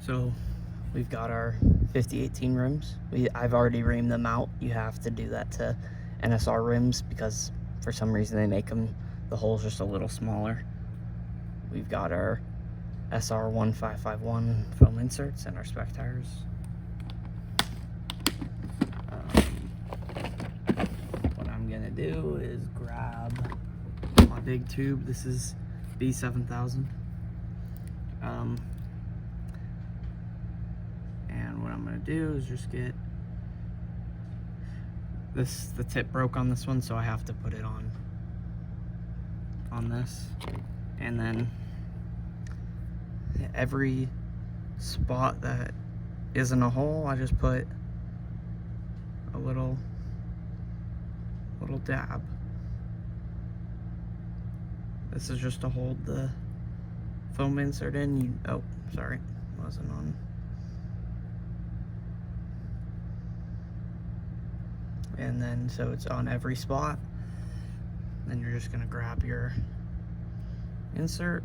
So we've got our 5018 rims. I've already reamed them out. You have to do that to NSR rims because for some reason they make them, the holes just a little smaller. We've got our SR 1551 foam inserts and our spec tires. What I'm gonna do is grab my big tube. This is B7000. And what I'm gonna do is just get this, the tip broke on this one, so I have to put it on this. And then every spot that isn't a hole, I just put a little dab. This is just to hold the foam insert in. Oh, sorry, wasn't on. And then so it's on every spot. Then you're just gonna grab your insert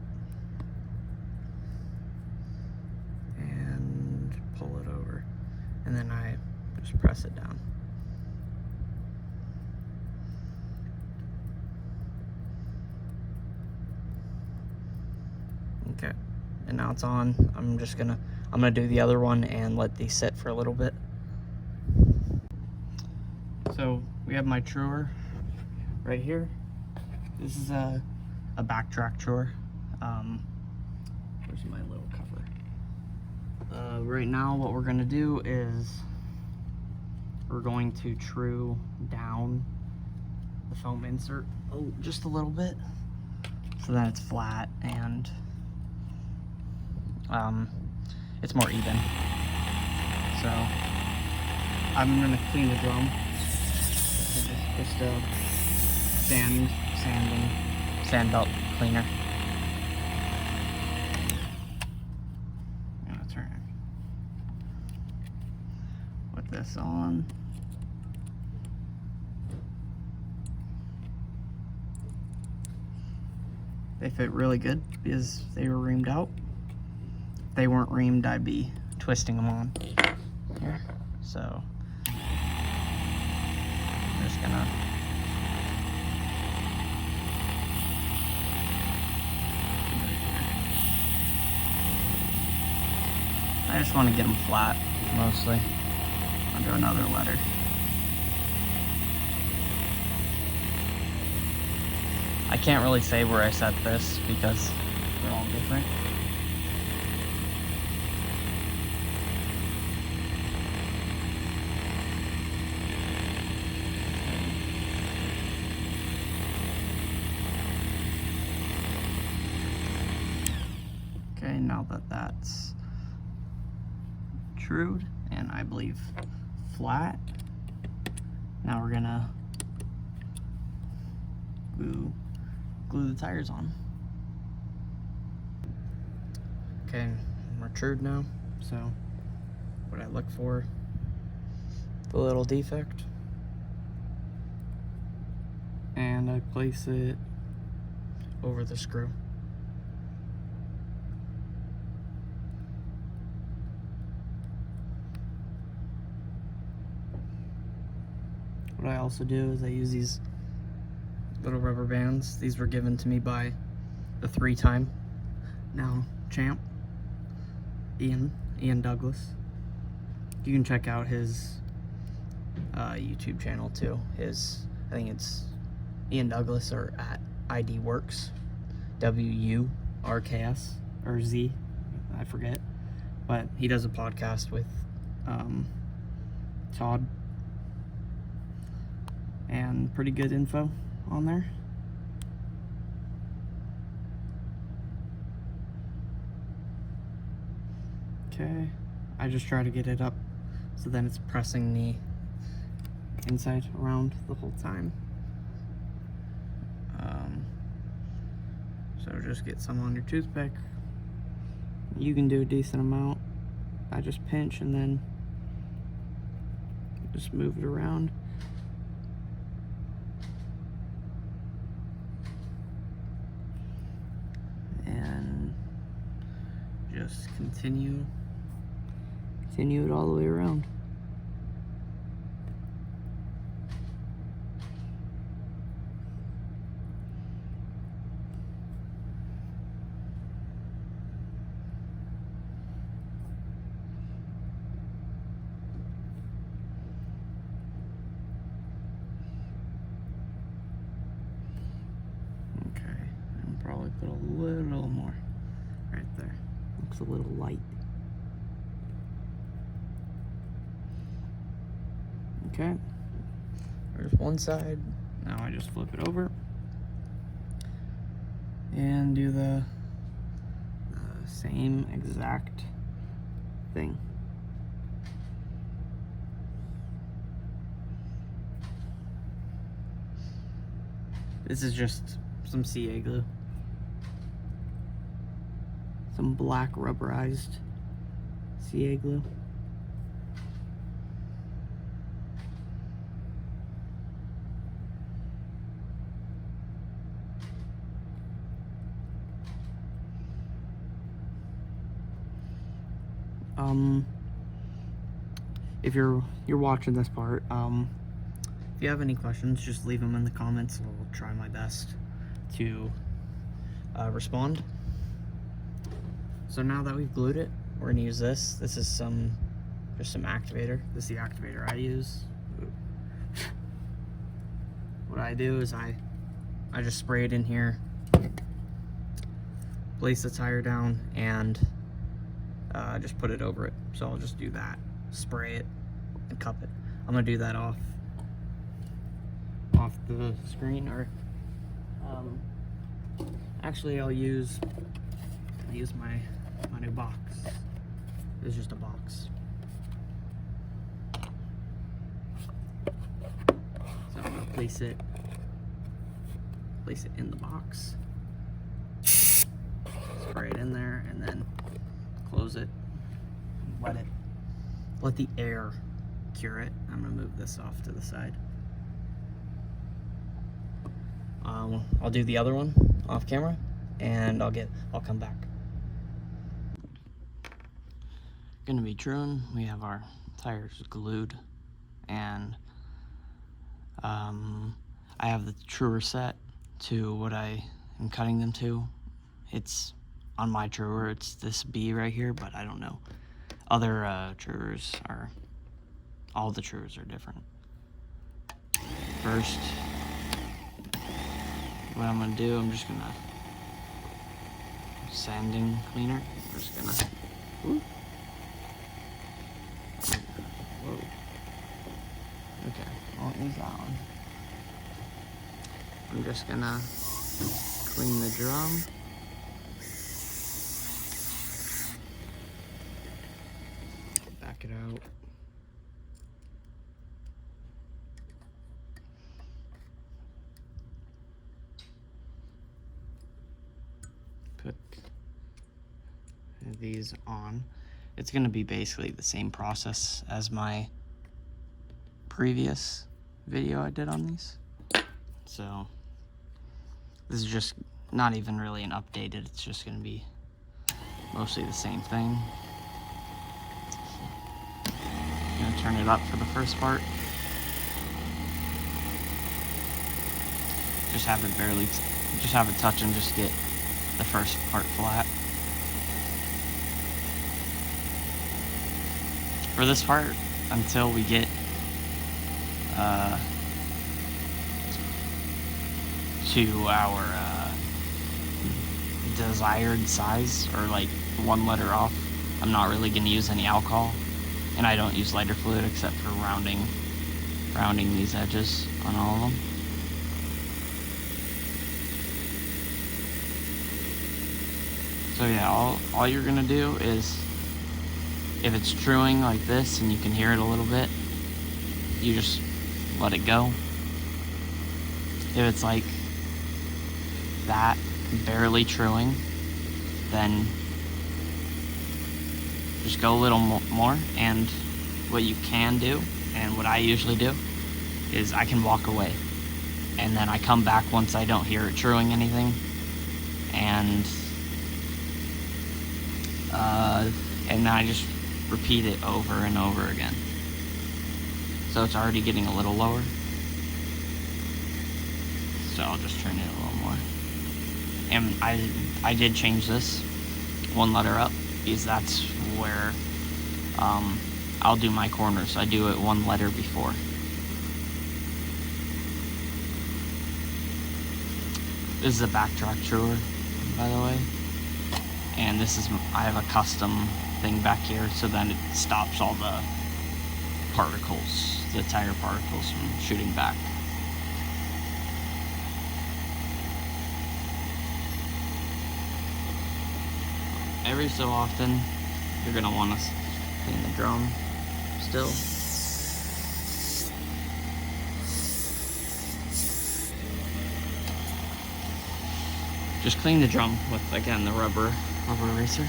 and pull it over, and then I just press it down. Okay, and now it's on. I'm gonna do the other one and let these sit for a little bit. So we have my truer right here. This is a backtrack truer. Where's my little cover? Right now what we're gonna do is we're going to true down the foam insert just a little bit so that it's flat and it's more even. So I'm gonna clean the drum. Just a sand belt cleaner. I'm gonna turn it. Put this on. They fit really good because they were reamed out. If they weren't reamed, I'd be twisting them on here. So I'm just gonna I just want to get them flat, mostly, under another letter. I can't really say where I set this because they're all different. Okay, now that that's trued and I believe flat, now we're gonna glue the tires on. Okay, we're trued now, so what I look for, the little defect, and I place it over the screw. What I also do is I use these little rubber bands. These were given to me by the 3-time now champ, Ian Douglas. You can check out his YouTube channel too. I think it's Ian Douglas or at ID Works, WURKS or Z, I forget. But he does a podcast with Todd, and pretty good info on there. Okay, I just try to get it up so then it's pressing the inside around the whole time. So just get some on your toothpick. You can do a decent amount. I just pinch and then just move it around. And just continue continue it all the way around. Probably put a little more right there. Looks a little light. Okay, there's one side. Now I just flip it over and do the same exact thing. This is just some CA glue. Some black rubberized CA glue. If you're watching this part, if you have any questions, just leave them in the comments. I'll try my best to respond. So now that we've glued it, we're gonna use this. This is just some activator. This is the activator I use. What I do is I just spray it in here, place the tire down, and just put it over it. So I'll just do that, spray it, and cup it. I'm gonna do that off the screen, or actually I'll use my new box. It's just a box. So I'm gonna place it in the box, spray it in there, and then close it, let the air cure it. I'm gonna move this off to the side. I'll do the other one off camera, and I'll come back. Gonna be truing. We have our tires glued, and I have the truer set to what I am cutting them to. It's on my truer, it's this B right here, but I don't know. Other truers are, all the truers are different. First, what I'm gonna do, I'm just gonna sanding cleaner. We're just gonna, whoa. Okay, won't use that one. I'm just gonna clean the drum. Back it out. Put these on. It's going to be basically the same process as my previous video I did on these. So this is just not even really an updated, it's just going to be mostly the same thing. I'm going to turn it up for the first part. Just have it touch and just get the first part flat. For this part, until we get to our desired size, or like one letter off, I'm not really going to use any alcohol, and I don't use lighter fluid except for rounding these edges on all of them. So yeah, all you're going to do is, if it's truing like this and you can hear it a little bit, you just let it go. If it's like that, barely truing, then just go a little more. And what you can do, and what I usually do, is I can walk away, and then I come back once I don't hear it truing anything, and then I just repeat it over and over again. So it's already getting a little lower. So I'll just turn it a little more. And I did change this one letter up because that's where I'll do my corners. I do it one letter before. This is a backtrack truer, by the way. And this is, I have a custom thing back here, so then it stops all the particles, the tire particles from shooting back. Every so often, you're gonna want to clean the drum still. Just clean the drum with, again, the rubber eraser.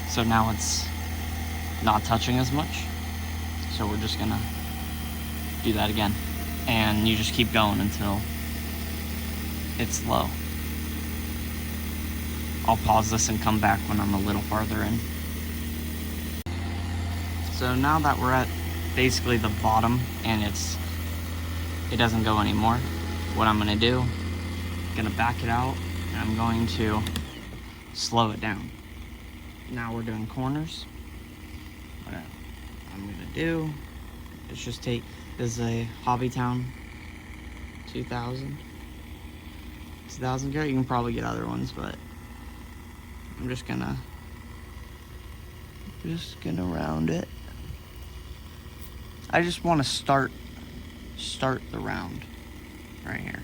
So now it's not touching as much. So we're just gonna do that again. And you just keep going until it's low. I'll pause this and come back when I'm a little farther in. So now that we're at basically the bottom and it doesn't go anymore, what I'm gonna do, I'm gonna back it out and I'm going to slow it down. Now we're doing corners. What I'm gonna do is just take, this is a Hobbytown 2000 carat. You can probably get other ones, but I'm just gonna round it. I just want to start the round right here.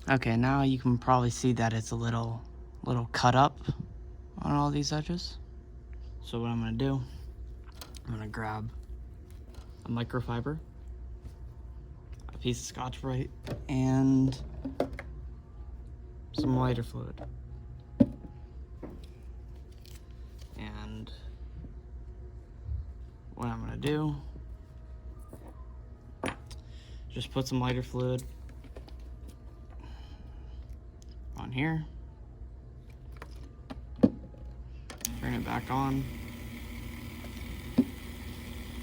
Okay, now you can probably see that it's a little cut up on all these edges. So what I'm gonna do, I'm gonna grab a microfiber, a piece of Scotch-Brite, and some lighter fluid. And what I'm gonna do, just put some lighter fluid on here, turn it back on,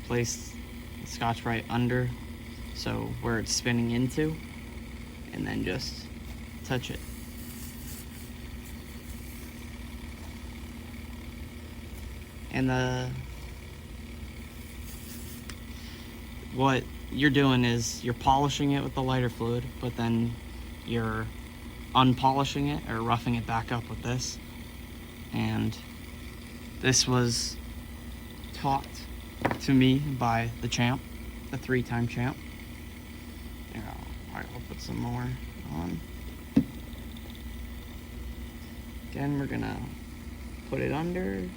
place the Scotch-Brite under, so where it's spinning into, and then just touch it. And what you're doing is you're polishing it with the lighter fluid, but then you're unpolishing it or roughing it back up with this. And this was taught to me by the champ, the 3-time champ. Here, I'll put some more on. Again, we're gonna put it under,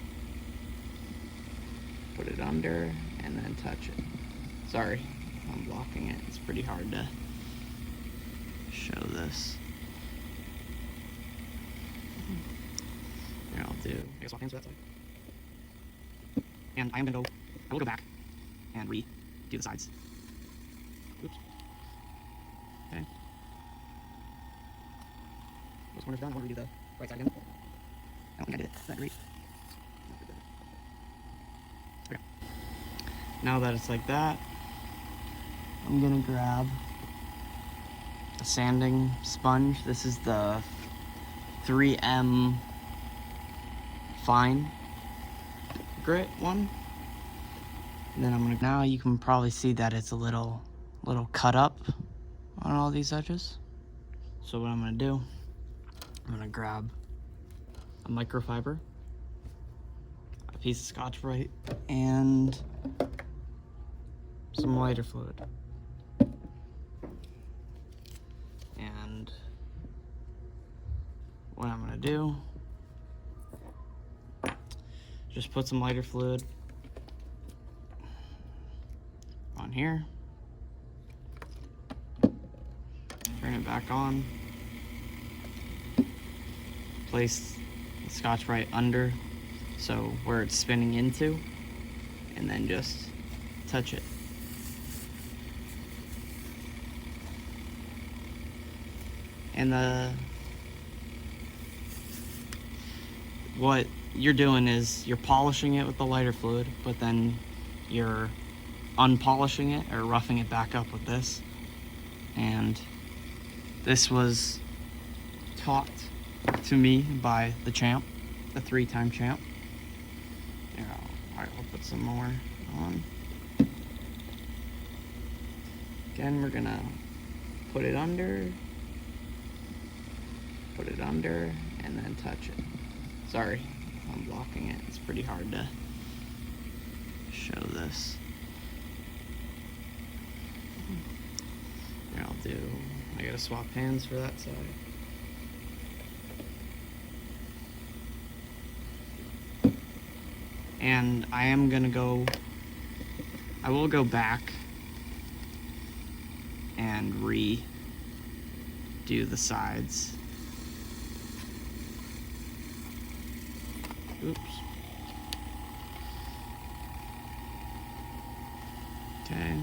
and then touch it. Sorry, I'm blocking it. It's pretty hard to show this. Here, I'll do, I guess I'll answer that side. And I will go back and redo the sides. Oops. Okay. This corner's done. I want to redo the right side again. I don't think I did it that great. Okay. Now that it's like that, I'm gonna grab a sanding sponge. This is the 3M fine grit one. And then I'm gonna, now you can probably see that it's a little cut up on all these edges. So what I'm gonna do, I'm gonna grab a microfiber, a piece of Scotch-Brite, and some lighter fluid. what I'm gonna do, just put some lighter fluid on here, turn it back on, place the Scotch right under, so where it's spinning into, and then just touch it. And what you're doing is you're polishing it with the lighter fluid, but then you're unpolishing it or roughing it back up with this. And this was taught to me by the champ, the 3-time champ. Here, I'll put some more on. Again, we're gonna put it under, and then touch it. Sorry, I'm blocking it. It's pretty hard to show this. Here, I gotta swap hands for that side. And I will go back and redo the sides. Oops. Okay.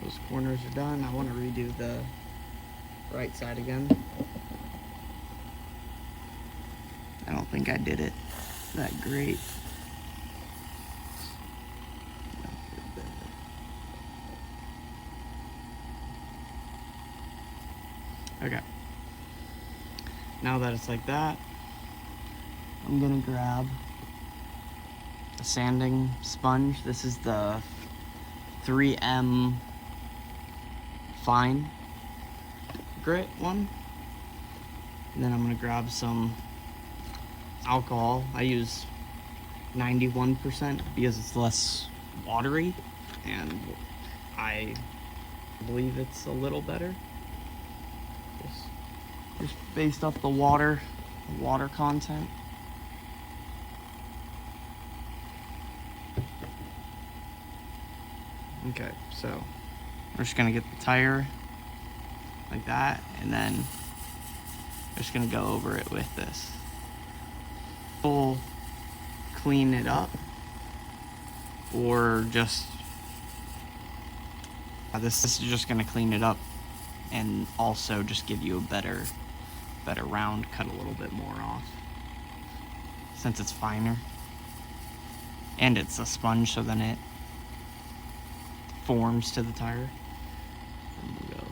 Those corners are done. I want to redo the right side again. I don't think I did it that great. Okay. Now that it's like that, I'm gonna grab a sanding sponge. This is the 3M fine grit one. And then I'm gonna grab some alcohol. I use 91% because it's less watery, and I believe it's a little better. Just based off the water content. Okay, so we're just gonna get the tire like that, and then we're just gonna go over it with this. We'll clean it up, or just this is just gonna clean it up and also just give you a better round, cut a little bit more off since it's finer, and it's a sponge, so then it forms to the tire. And we'll go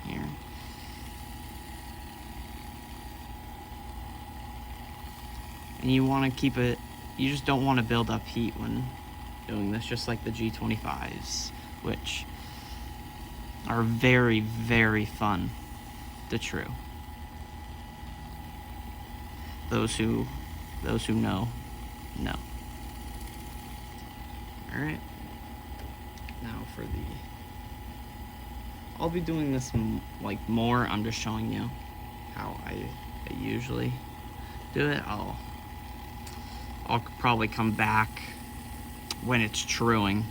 here. And you want to keep it, you just don't want to build up heat when doing this, just like the G25s, which are very, very fun to true. Those who know. Alright. Now for I'll be doing this like more. I'm just showing you how I usually do it. I'll probably come back when it's truing.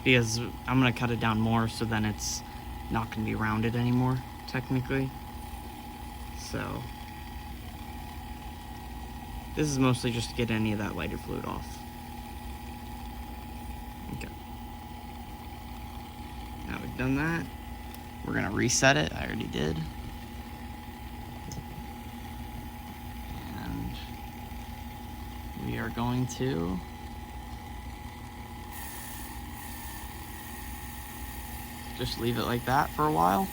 Because I'm gonna cut it down more, so then it's not gonna be rounded anymore, technically. So this is mostly just to get any of that lighter fluid off. Okay. Now we've done that, we're gonna reset it. I already did. And we are going to just leave it like that for a while.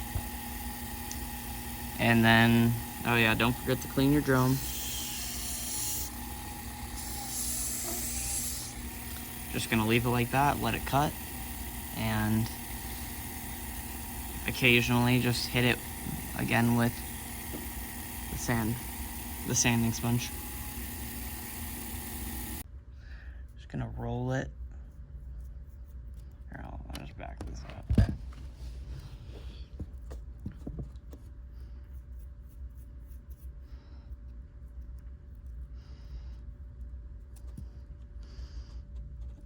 And then, oh yeah, don't forget to clean your drum. Just gonna leave it like that, let it cut, and occasionally just hit it again with the sanding sponge. Just gonna roll it. Here, I'll just back this up.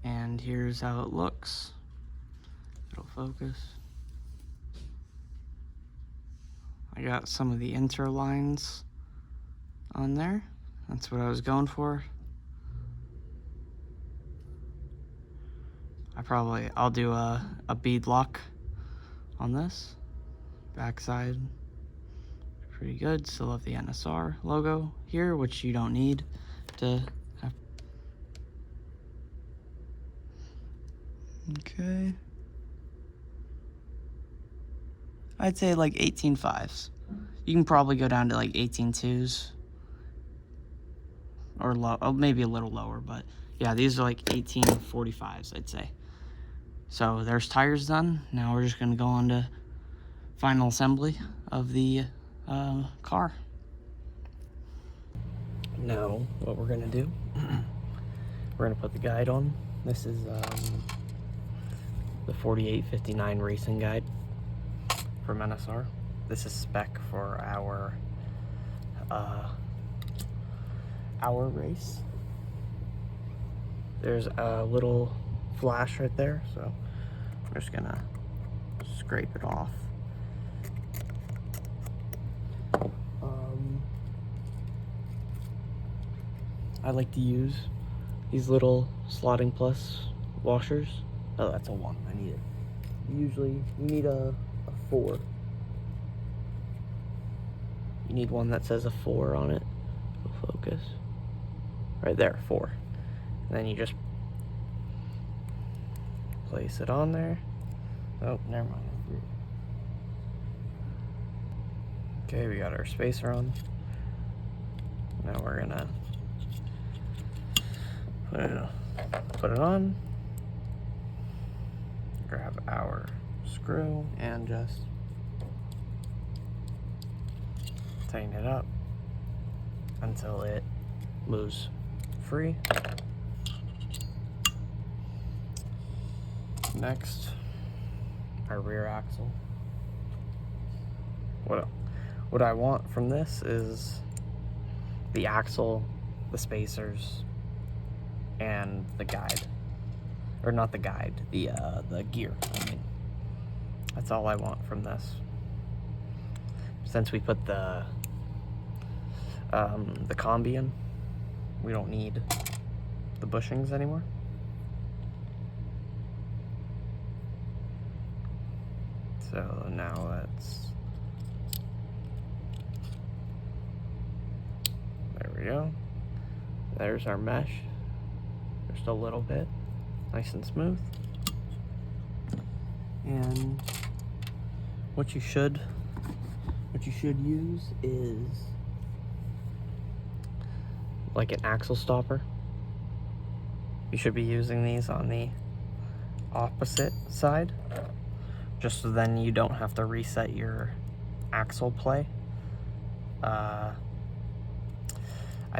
And here's how it looks. It'll focus. I got some of the interlines on there. That's what I was going for. I'll do a bead lock on this. Backside, pretty good. Still have the NSR logo here, which you don't need to have. Okay. I'd say like 18.5s. You can probably go down to like 18.2s. Or low, oh, maybe a little lower, but yeah, these are like 18.45s, I'd say. So there's tires done. Now we're just gonna go on to final assembly of the car. Now, what we're gonna do, we're gonna put the guide on. This is the 4859 racing guide from NSR. This is spec for our race. There's a little flash right there, so I'm just gonna scrape it off. I like to use these little Slotting Plus washers. Oh, that's a 1. I need it. Usually, you need a 4. You need one that says a 4 on it. It'll focus. Right there, 4. And then you just place it on there. Oh, never mind. Okay, we got our spacer on. Now we're gonna put it on. Grab our screw and just tighten it up until it moves free. Next, our rear axle. What I want from this is the axle, the spacers, and the guide. Or not the guide, the gear, I mean. That's all I want from this. Since we put the combi in, we don't need the bushings anymore. So now let's, there we go. There's our mesh, just a little bit, nice and smooth. And what you should use is like an axle stopper. You should be using these on the opposite side, just so then you don't have to reset your axle play. I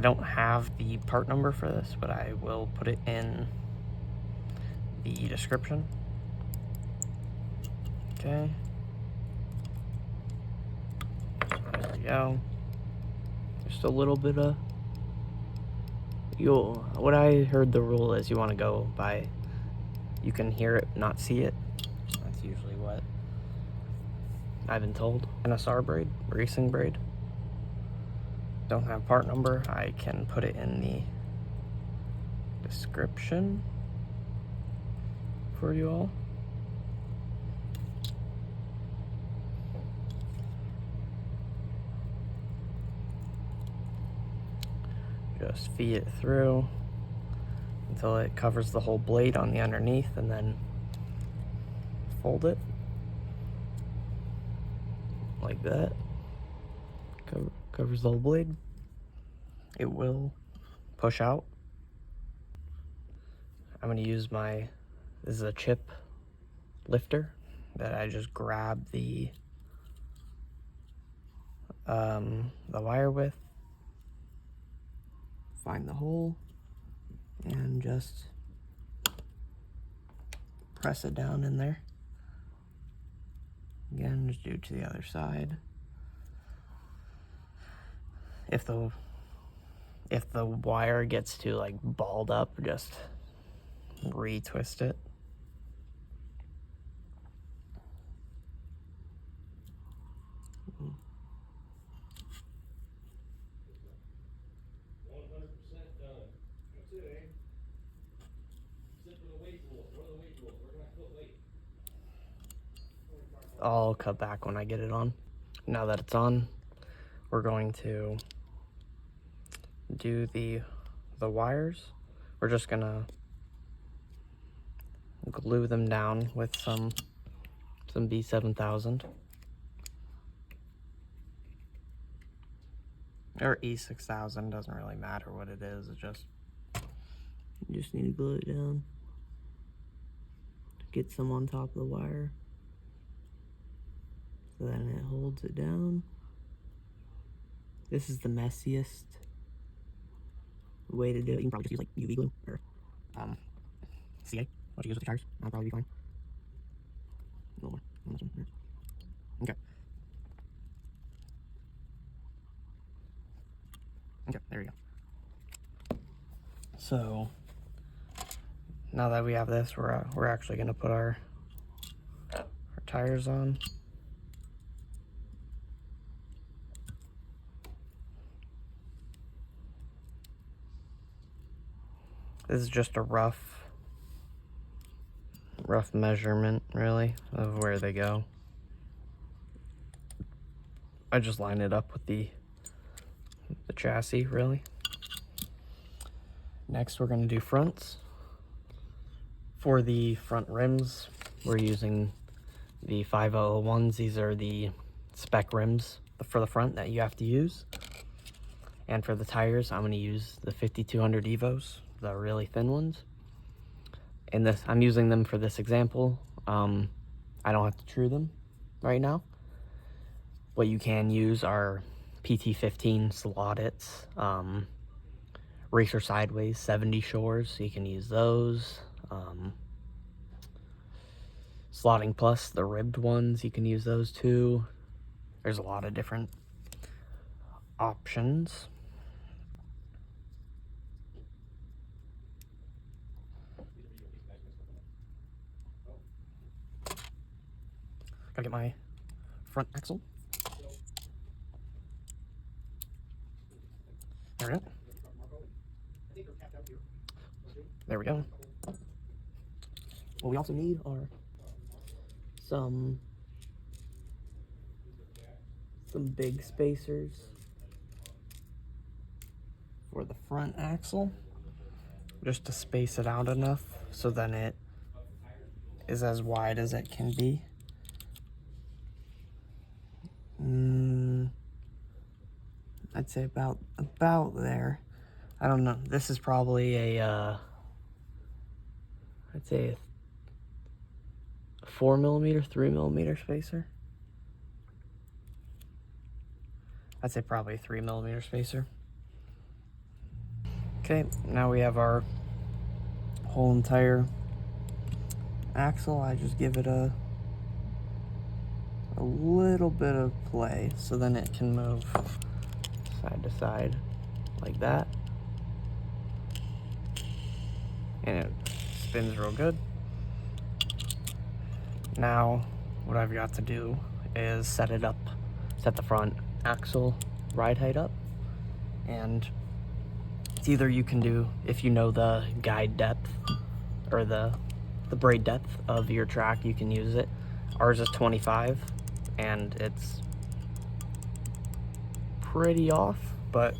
don't have the part number for this, but I will put it in the description. Okay. There we go. Just a little bit of, what I heard the rule is you want to go by, you can hear it, not see it. That's usually what I've been told. NSR braid, racing braid. Don't have part number, I can put it in the description for you all. Just feed it through until it covers the whole blade on the underneath, and then fold it like that. Covers the whole blade. It will push out I'm going to use this is a chip lifter that I just grab the wire with, find the hole, and just press it down in there. Again, just do it to the other side. If the wire gets too like balled up, just retwist it. I'll cut back when I get it on. Now that it's on, we're going to do the wires. We're just gonna glue them down with some B7000 or E6000, doesn't really matter what it is. It just, you just need to glue it down. Get some on top of the wire, so then it holds it down. This is the messiest way to do it. You can probably just use like UV glue or CA, what you use with the tires. That'll probably be fine. A little more. Okay. Okay, there you go. So now that we have this, we're actually going to put our tires on. This is just a rough measurement, really, of where they go. I just line it up with the chassis, really. Next, we're going to do fronts. For the front rims, we're using the 5001s. These are the spec rims for the front that you have to use. And for the tires, I'm going to use the 5200 Evos, the really thin ones. And I'm using them for this example. I don't have to true them right now. What you can use are PT15 Slottits, Racer Sideways 70 Shores, so you can use those. Slotting Plus, the ribbed ones, you can use those too. There's a lot of different options. Gotta get my front axle. There we go. There we go. What we also need are some big spacers for the front axle, just to space it out enough so then it is as wide as it can be. I'd say about there. I don't know. This is probably a I'd say a 4mm, 3mm spacer. I'd say probably a 3mm spacer. Okay, now we have our whole entire axle. I just give it a little bit of play so then it can move side to side like that. And it spins real good. Now, what I've got to do is set the front axle ride height up. And it's either you can do, if you know the guide depth or the braid depth of your track, you can use it. Ours is 25 and it's pretty off, but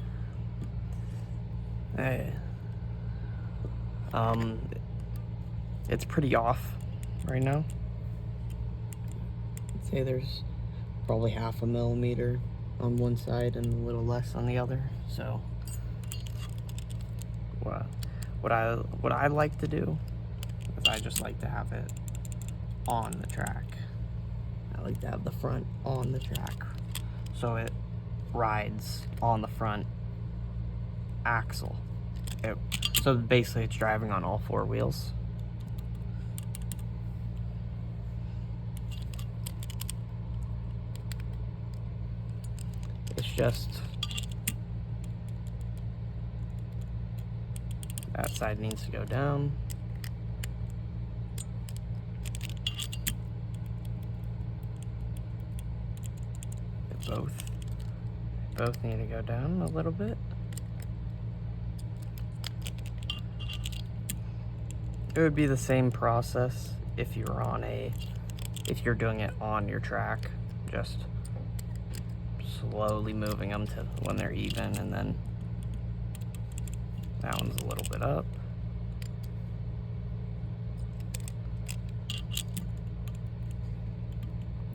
it's pretty off right now. I'd say there's probably 0.5 mm on one side and a little less on the other. So what I like to do I just like to have it on the track. I like to have the front on the track, so it rides on the front axle. So basically it's driving on all four wheels. It's just that side needs to go down. Both need to go down a little bit. It would be the same process if you're doing it on your track, just slowly moving them to when they're even, and then that one's a little bit up.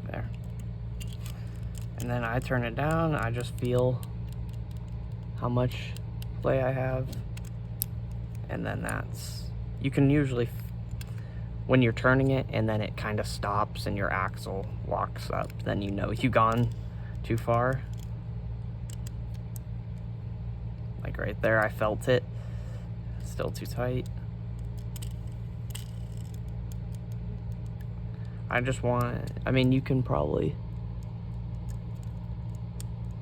There. And then I turn it down, I just feel how much play I have, and then you can usually, when you're turning it and then it kind of stops and your axle locks up, then you know you've gone too far. Like right there, I felt it, still too tight. I mean, you can probably,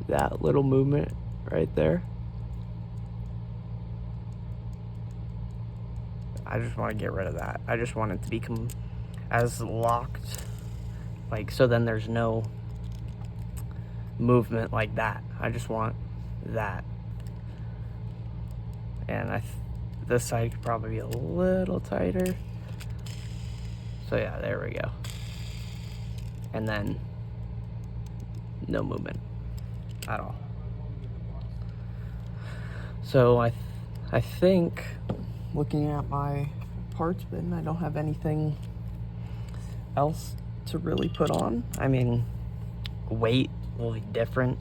that little movement right there, I just want to get rid of that. I just want it to become as locked, like, so then there's no movement like that. I just want that. And this side could probably be a little tighter. So yeah, there we go. And then no movement at all. So I think, looking at my parts bin, I don't have anything else to really put on. I mean, weight will be different.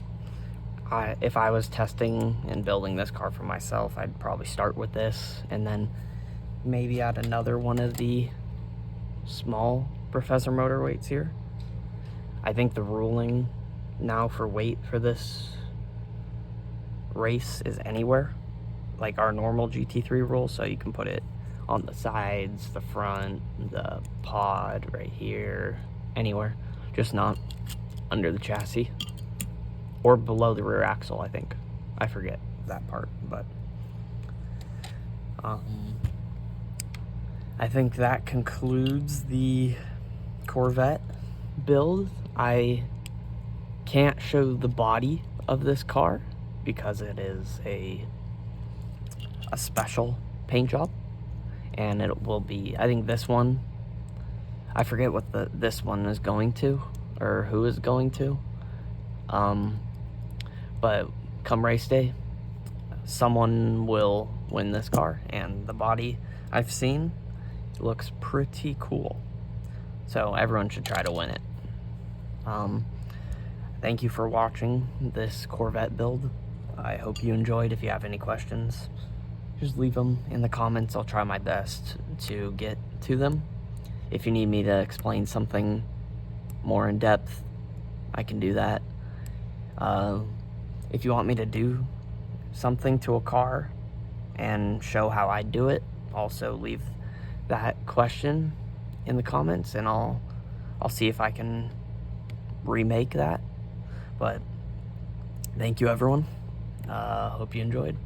If I was testing and building this car for myself, I'd probably start with this and then maybe add another one of the small Professor motor weights here. I think the ruling now for weight for this race is anywhere, like our normal GT3 rule, so you can put it on the sides, the front, the pod, right here, anywhere, just not under the chassis or below the rear axle. I think I forget that part, but I think that concludes the Corvette build. I can't show the body of this car because it is a special paint job, and it will be, I think this one, I forget what this one is going to, or who is going to, but come race day, someone will win this car, and the body I've seen looks pretty cool, so everyone should try to win it. Thank you for watching this Corvette build. I hope you enjoyed. If you have any questions, just leave them in the comments. I'll try my best to get to them. If you need me to explain something more in depth, I can do that. If you want me to do something to a car and show how I do it, also leave that question in the comments, and I'll see if I can remake that. But thank you, everyone. Hope you enjoyed.